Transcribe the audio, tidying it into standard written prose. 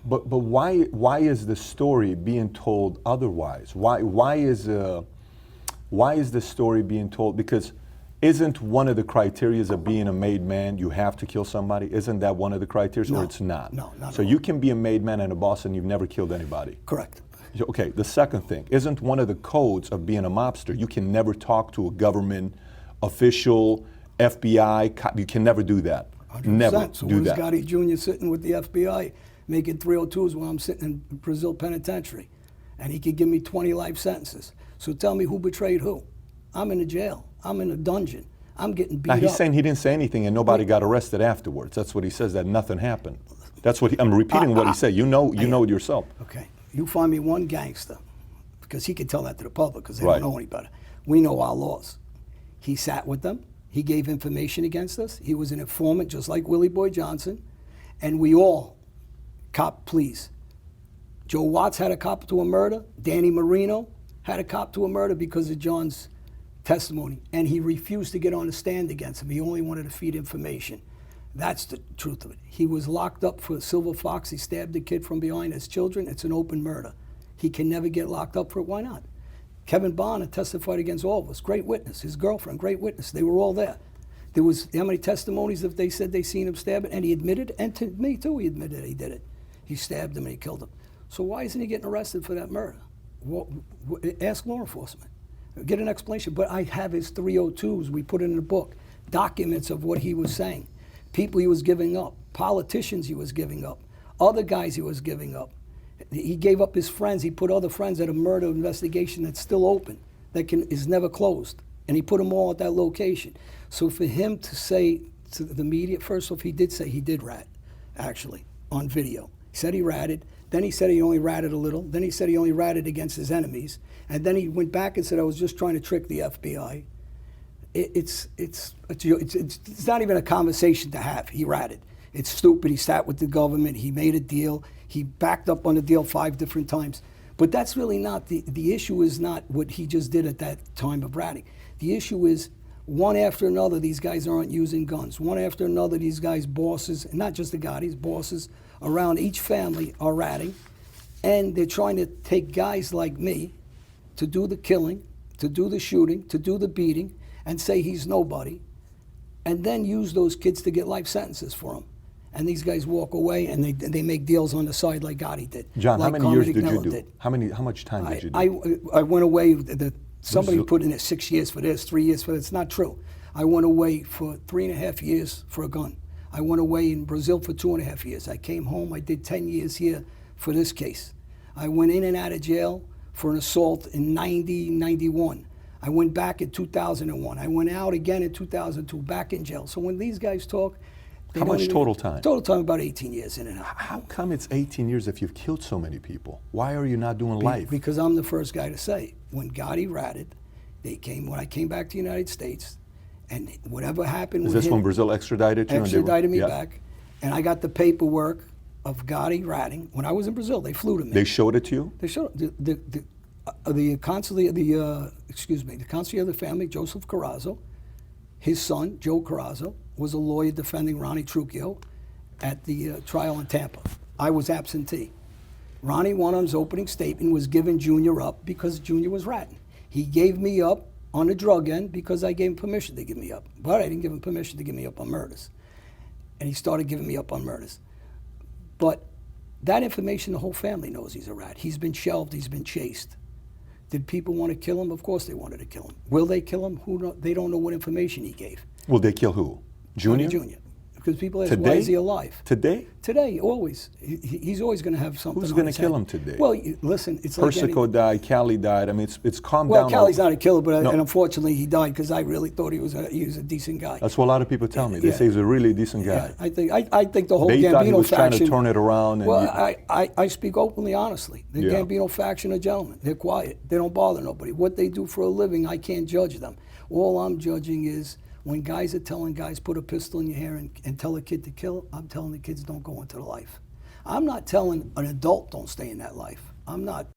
But why is the story being told otherwise? Why is the story being told? Because isn't one of the criteria of being a made man you have to kill somebody? Isn't that one of the criteria, or it's not? No, not So at all. you can be a made man and a boss and you've never killed anybody. Correct. Okay, the second thing, isn't one of the codes of being a mobster, you can never talk to a government official, FBI, you can never do that. 100%. Never so do what is that. Gotti Jr. sitting with the FBI making 302s while I'm sitting in Brazil penitentiary? And he could give me 20 life sentences. So tell me who betrayed who? I'm in a jail. I'm in a dungeon. I'm getting beat Now he's up. saying he didn't say anything and nobody got arrested afterwards. That's what he says, that nothing happened. That's what I'm repeating what he said. You know it yourself. Okay. You find me one gangster, because he could tell that to the public because they Right. don't know any better. We know our laws. He sat with them. He gave information against us. He was an informant just like Willie Boy Johnson. And we all cop pleas. Joe Watts had a cop to a murder. Danny Marino had a cop to a murder because of John's testimony. And he refused to get on the stand against him. He only wanted to feed information. That's the truth of it. He was locked up for Silver Fox. He stabbed a kid from behind his children. It's an open murder. He can never get locked up for it. Why not? Kevin Bonner testified against all of us. Great witness. His girlfriend, great witness. They were all there. There was how many testimonies if they said they seen him stab it? And he admitted, and to me too, he admitted he did it. He stabbed him and he killed him. So why isn't he getting arrested for that murder? Ask law enforcement. Get an explanation. But I have his 302s. We put it in the book. Documents of what he was saying. People he was giving up. Politicians he was giving up. Other guys he was giving up. He gave up his friends. He put other friends at a murder investigation that's still open, that is never closed. And he put them all at that location. So for him to say to the media, first off, he did say he did rat, actually, on video. He said he ratted. Then he said he only ratted a little. Then he said he only ratted against his enemies. And then he went back and said, I was just trying to trick the FBI. It's not even a conversation to have. He ratted. It's stupid. He sat with the government. He made a deal. He backed up on the deal 5 different times. But that's really not, the issue is not what he just did at that time of ratting. The issue is one after another, these guys aren't using guns. One after another, these guys, bosses, and not just the Gottis, bosses around each family are ratting. And they're trying to take guys like me to do the killing, to do the shooting, to do the beating, and say he's nobody, and then use those kids to get life sentences for them. And these guys walk away and they make deals on the side like Gotti did. John, like how many years did Carmen you do? Did. How much time did you do? I went away, somebody put in it 6 years for this, 3 years for this. It's not true. I went away for 3.5 years for a gun. I went away in Brazil for 2.5 years. I came home, I did 10 years here for this case. I went in and out of jail for an assault in 91. I went back in 2001. I went out again in 2002, back in jail. So when these guys talk, how much total time? Total time about 18 years in and out. How come it's 18 years if you've killed so many people? Why are you not doing life? Because I'm the first guy to say, when Gotti ratted, when I came back to the United States, and whatever happened with him. Is this when Brazil extradited you? Extradited me back, and I got the paperwork of Gotti ratting. When I was in Brazil, they flew to me. They showed it to you? They showed the consul, the consul of the family, Joseph Carrazzo, his son, Joe Carrazzo, was a lawyer defending Ronnie Trucchio at the trial in Tampa. I was absentee. Ronnie won on his opening statement, was giving Junior up because Junior was ratting. He gave me up on the drug end because I gave him permission to give me up. But I didn't give him permission to give me up on murders. And he started giving me up on murders. But that information, the whole family knows he's a rat. He's been shelved, he's been chased. Did people want to kill him? Of course they wanted to kill him. Will they kill him? They don't know what information he gave. Will they kill who? Junior? Junior. Because people ask, Today? why is he alive? Today? Today, always. He's always going to have something. Who's going to kill him today? Well, listen, it's Persico like died, Cali died. I mean, it's calmed well, down. Cali's not a killer, but No. and unfortunately he died because I really thought he was a decent guy. That's what a lot of people tell me. They say he's a really decent guy. Yeah, I think the whole They Gambino thought he was faction. trying to turn it around. And Well, I speak openly, honestly. The Yeah. Gambino faction are gentlemen. They're quiet. They don't bother nobody. What they do for a living, I can't judge them. All I'm judging is when guys are telling guys, put a pistol in your hair and tell a kid to kill, I'm telling the kids don't go into the life. I'm not telling an adult don't stay in that life. I'm not